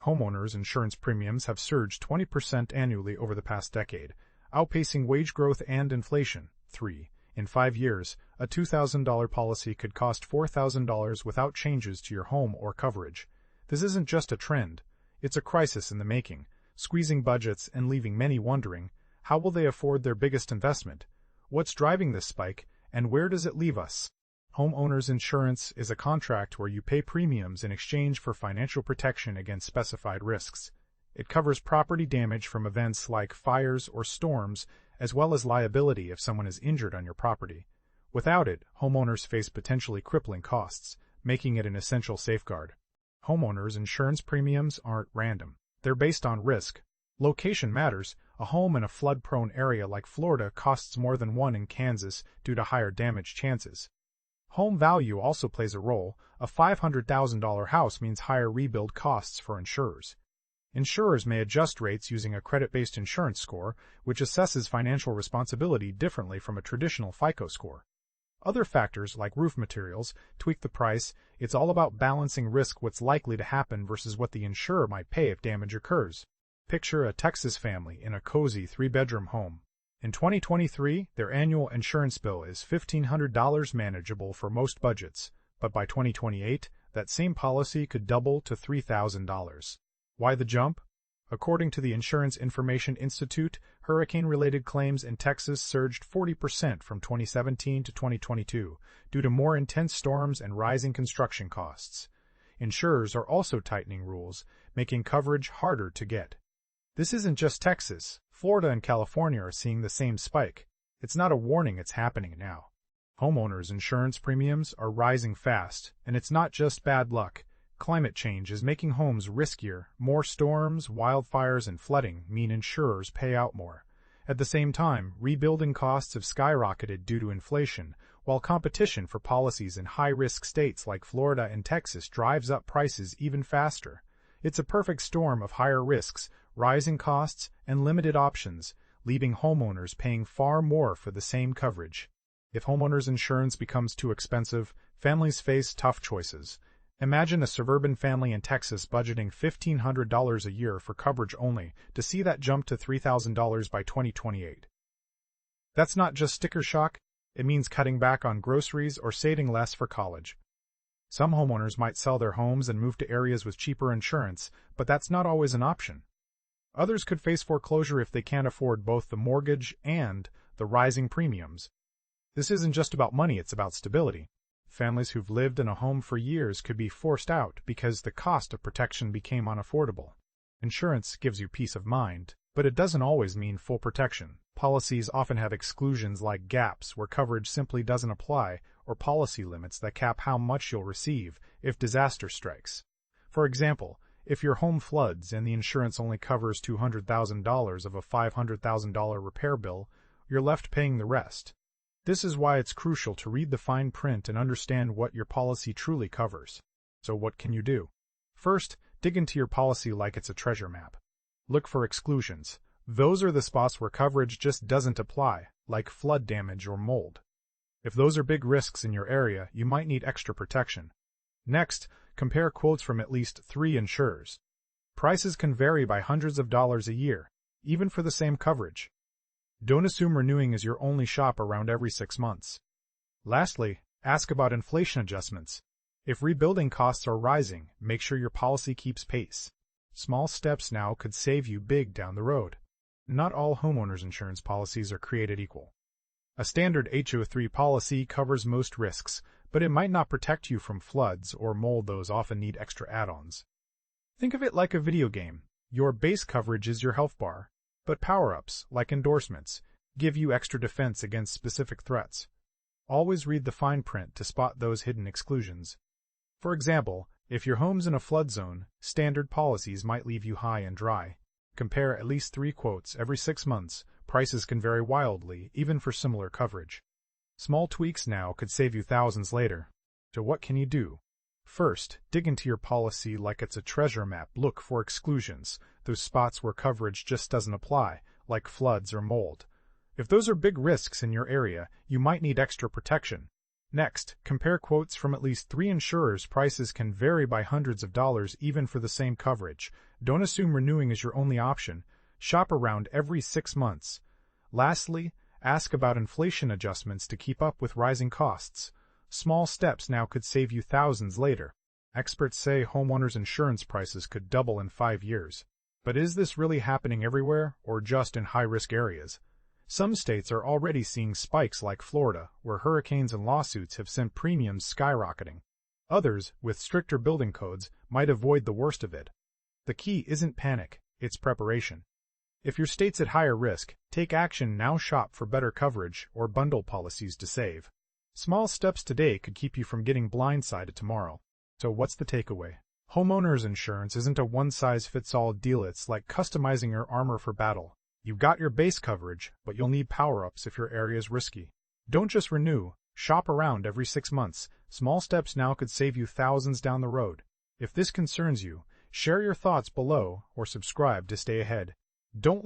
Homeowners insurance premiums have surged 20% annually over the past decade, outpacing wage growth and inflation. 3. In 5 years, a $2,000 policy could cost $4,000 without changes to your home or coverage. This isn't just a trend, it's a crisis in the making, squeezing budgets and leaving many wondering, how will they afford their biggest investment? What's driving this spike, and where does it leave us? Homeowners insurance is a contract where you pay premiums in exchange for financial protection against specified risks. It covers property damage from events like fires or storms, as well as liability if someone is injured on your property. Without it, homeowners face potentially crippling costs, making it an essential safeguard. Homeowners insurance premiums aren't random. They're based on risk. Location matters. A home in a flood-prone area like Florida costs more than one in Kansas due to higher damage chances. Home value also plays a role. A $500,000 house means higher rebuild costs for insurers. Insurers may adjust rates using a credit-based insurance score, which assesses financial responsibility differently from a traditional FICO score. Other factors, like roof materials, tweak the price. It's all about balancing risk, what's likely to happen versus what the insurer might pay if damage occurs. Picture a Texas family in a cozy 3-bedroom home. In 2023, their annual insurance bill is $1,500, manageable for most budgets, but by 2028, that same policy could double to $3,000. Why the jump? According to the Insurance Information Institute, hurricane-related claims in Texas surged 40% from 2017 to 2022 due to more intense storms and rising construction costs. Insurers are also tightening rules, making coverage harder to get. This isn't just Texas. Florida and California are seeing the same spike. It's not a warning, it's happening now. Homeowners insurance premiums are rising fast, and it's not just bad luck. Climate change is making homes riskier. More storms, wildfires, and flooding mean insurers pay out more. At the same time, rebuilding costs have skyrocketed due to inflation, while competition for policies in high-risk states like Florida and Texas drives up prices even faster. It's a perfect storm of higher risks, rising costs, and limited options, leaving homeowners paying far more for the same coverage. If homeowners insurance becomes too expensive, families face tough choices. Imagine a suburban family in Texas budgeting $1,500 a year for coverage only to see that jump to $3,000 by 2028. That's not just sticker shock, it means cutting back on groceries or saving less for college. Some homeowners might sell their homes and move to areas with cheaper insurance, but that's not always an option. Others could face foreclosure if they can't afford both the mortgage and the rising premiums. This isn't just about money, it's about stability. Families who've lived in a home for years could be forced out because the cost of protection became unaffordable. Insurance gives you peace of mind, but it doesn't always mean full protection. Policies often have exclusions like gaps where coverage simply doesn't apply, or policy limits that cap how much you'll receive if disaster strikes. For example, if your home floods and the insurance only covers $200,000 of a $500,000 repair bill, you're left paying the rest. This is why it's crucial to read the fine print and understand what your policy truly covers. So what can you do? First, dig into your policy like it's a treasure map. Look for exclusions. Those are the spots where coverage just doesn't apply, like flood damage or mold. If those are big risks in your area, you might need extra protection. Next, compare quotes from at least 3 insurers. Prices can vary by hundreds of dollars a year, even for the same coverage. Don't assume renewing is your only shop around every 6 months. Lastly, ask about inflation adjustments. If rebuilding costs are rising, make sure your policy keeps pace. Small steps now could save you big down the road. Not all homeowners insurance policies are created equal. A standard HO3 policy covers most risks, but it might not protect you from floods or mold. Those often need extra add-ons. Think of it like a video game. Your base coverage is your health bar, but power-ups, like endorsements, give you extra defense against specific threats. Always read the fine print to spot those hidden exclusions. For example, if your home's in a flood zone, standard policies might leave you high and dry. Compare at least 3 quotes every 6 months. Prices can vary wildly, even for similar coverage. Small tweaks now could save you thousands later. So what can you do? First, dig into your policy like it's a treasure map. Look for exclusions, those spots where coverage just doesn't apply, like floods or mold. If those are big risks in your area, you might need extra protection. Next, compare quotes from at least 3 insurers. Prices can vary by hundreds of dollars even for the same coverage. Don't assume renewing is your only option. Shop around every 6 months. Lastly, ask about inflation adjustments to keep up with rising costs. Small steps now could save you thousands later. Experts say homeowners insurance prices could double in 5 years. But is this really happening everywhere, or just in high-risk areas? Some states are already seeing spikes like Florida, where hurricanes and lawsuits have sent premiums skyrocketing. Others, with stricter building codes, might avoid the worst of it. The key isn't panic, it's preparation. If your state's at higher risk, take action now. Shop for better coverage or bundle policies to save. Small steps today could keep you from getting blindsided tomorrow. So what's the takeaway? Homeowners insurance isn't a one-size-fits-all deal. It's like customizing your armor for battle. You've got your base coverage, but you'll need power-ups if your area is risky. Don't just renew, shop around every 6 months. Small steps now could save you thousands down the road. If this concerns you, share your thoughts below or subscribe to stay ahead. Don't